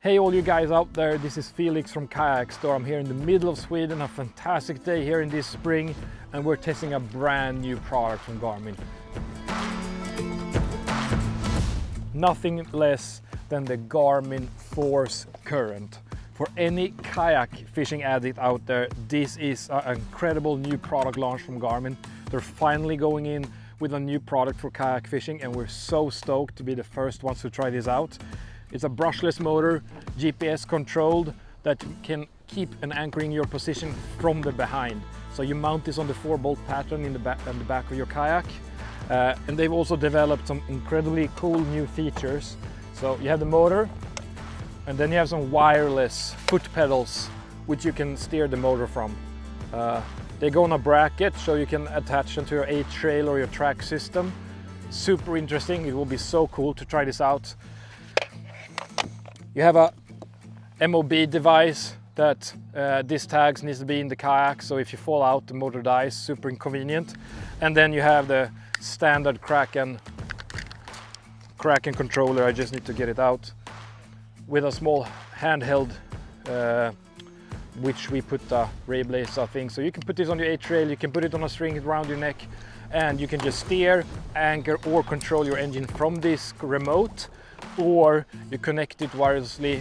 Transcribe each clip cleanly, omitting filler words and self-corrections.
Hey all you guys out there, this is Felix from Kayakstore. I'm here in the middle of Sweden, a fantastic day here in this spring, and we're testing a brand new product from Garmin. Nothing less than the Garmin Force Current. For any kayak fishing addict out there, this is an incredible new product launch from Garmin. They're finally going in with a new product for kayak fishing, and we're so stoked to be the first ones to try this out. It's a brushless motor, GPS controlled, that can keep and anchoring your position from the behind. So you mount this on the 4-bolt pattern in the back of your kayak. And they've also developed some incredibly cool new features. So you have the motor, and then you have some wireless foot pedals which you can steer the motor from. They go on a bracket, so you can attach them to your A-trail or your track system. Super interesting. It will be so cool to try this out. You have a MOB device that this tags needs to be in the kayak, so if you fall out the motor dies, super inconvenient. And then you have the standard Kraken controller. I just need to get it out with a small handheld which we put a ray blazer thing. So you can put this on your A-trail, you can put it on a string around your neck, and you can just steer, anchor or control your engine from this remote, or you connect it wirelessly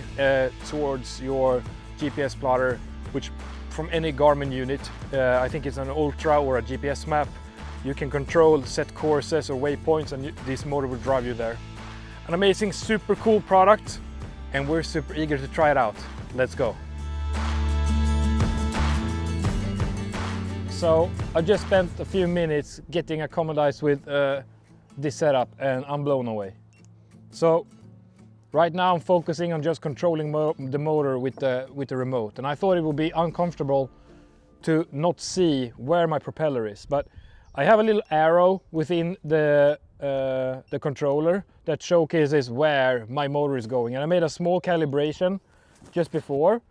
towards your GPS plotter, which from any Garmin unit, I think it's an Ultra or a GPS map, you can control set courses or waypoints, and this motor will drive you there. An amazing, super cool product, and we're super eager to try it out. Let's go. So I just spent a few minutes getting acclimatized with this setup, and I'm blown away. So right now I'm focusing on just controlling the motor with the remote, and I thought it would be uncomfortable to not see where my propeller is, but I have a little arrow within the controller that showcases where my motor is going, and I made a small calibration just before,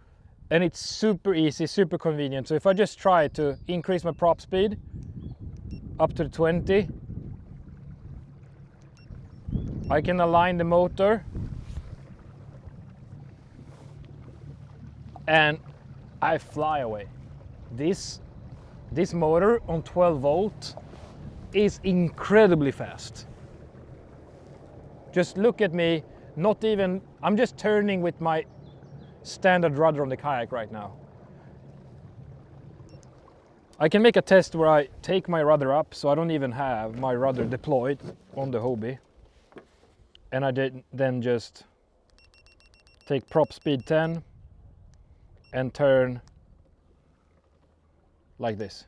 and it's super easy, super convenient. So if I just try to increase my prop speed up to 20, I can align the motor, and I fly away. This motor on 12 volt is incredibly fast. Just look at me, I'm just turning with my standard rudder on the kayak right now. I can make a test where I take my rudder up, so I don't even have my rudder deployed on the Hobie, and I then just take prop speed 10 and turn like this.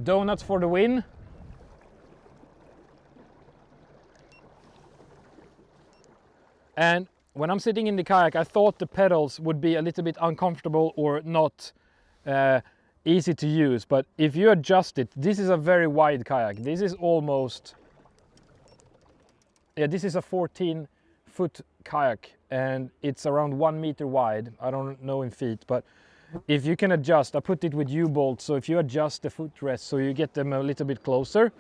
Donuts for the win. And when I'm sitting in the kayak, I thought the pedals would be a little bit uncomfortable or not easy to use, but if you adjust it, this is a very wide kayak. This is almost, this is a 14-foot kayak, and it's around 1 meter wide. I don't know in feet, but if you can adjust, I put it with U-bolts, so if you adjust the footrest so you get them a little bit closer,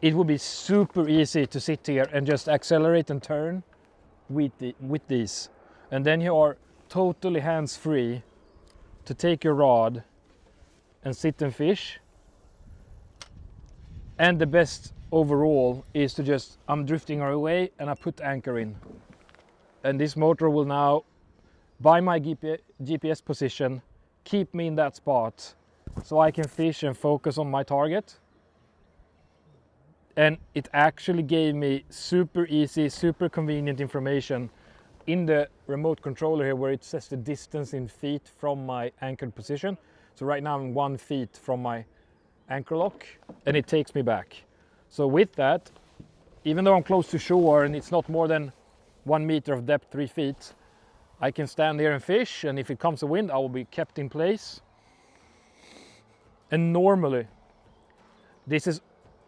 it will be super easy to sit here and just accelerate and turn with these. And then you are totally hands-free to take your rod and sit and fish. And the best overall is to just, I'm drifting away and I put anchor in. And this motor will now, by my GPS position, keep me in that spot so I can fish and focus on my target. And it actually gave me super easy, super convenient information in the remote controller here, where it says the distance in feet from my anchored position. So right now I'm 1 feet from my anchor lock, and it takes me back. So with that, even though I'm close to shore and it's not more than 1 meter of depth, 3 feet, I can stand here and fish, and if it comes a wind, I will be kept in place. And normally, this is,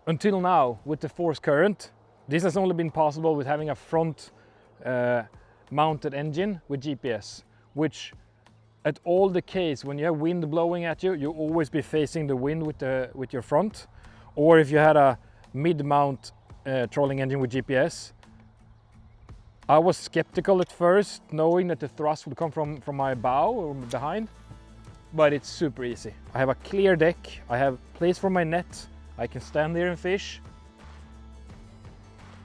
until now, with the Force Current, this has only been possible with having a front mounted engine with GPS, which at all the case, when you have wind blowing at you, you'll always be facing the wind with your front. Or if you had a mid-mount trolling engine with GPS, I was skeptical at first, knowing that the thrust would come from my bow or behind, but it's super easy. I have a clear deck, I have place for my net, I can stand there and fish.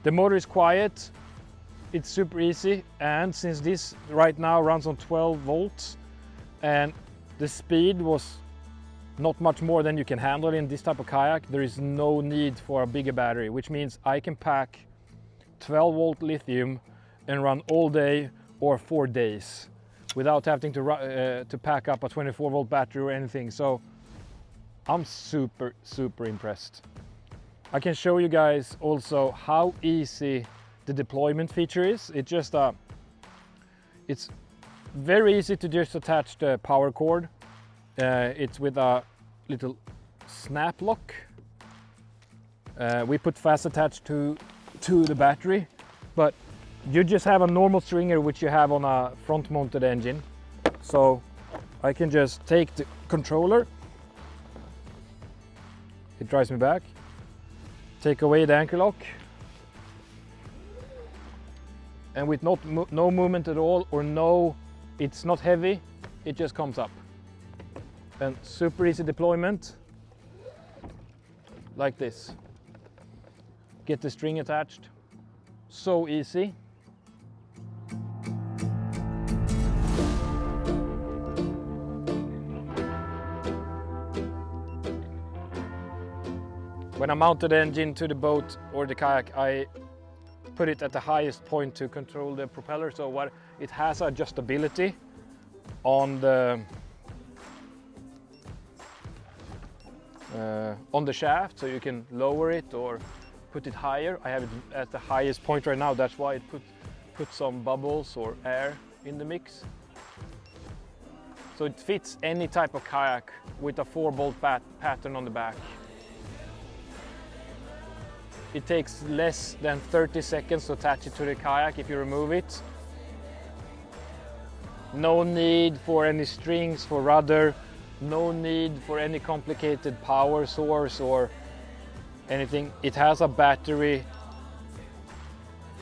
The motor is quiet, it's super easy, and since this right now runs on 12 volts and the speed was not much more than you can handle in this type of kayak, there is no need for a bigger battery, which means I can pack 12 volt lithium and run all day or 4 days without having to pack up a 24 volt battery or anything. So I'm super impressed. I can show you guys also how easy the deployment feature is. It's very easy to just attach the power cord. It's with a little snap lock. We put fast attached to the battery, but you just have a normal stringer which you have on a front mounted engine. So I can just take the controller, it drives me back, take away the anchor lock, and with no movement at all, or it's not heavy, it just comes up. And super easy deployment, like this. Get the string attached, so easy. When I mount the engine to the boat or the kayak, I put it at the highest point to control the propeller, so what it has adjustability on the shaft, so you can lower it or put it higher. I have it at the highest point right now, that's why it put some bubbles or air in the mix. So it fits any type of kayak with a 4-bolt pattern on the back. It takes less than 30 seconds to attach it to the kayak if you remove it. No need for any strings for rudder, no need for any complicated power source or anything. It has a battery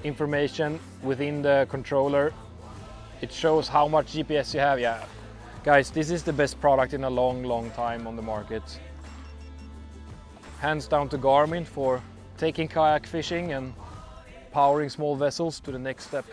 information within the controller. It shows how much GPS you have. Yeah, guys, this is the best product in a long time on the market. Hands down to Garmin for taking kayak fishing and powering small vessels to the next step.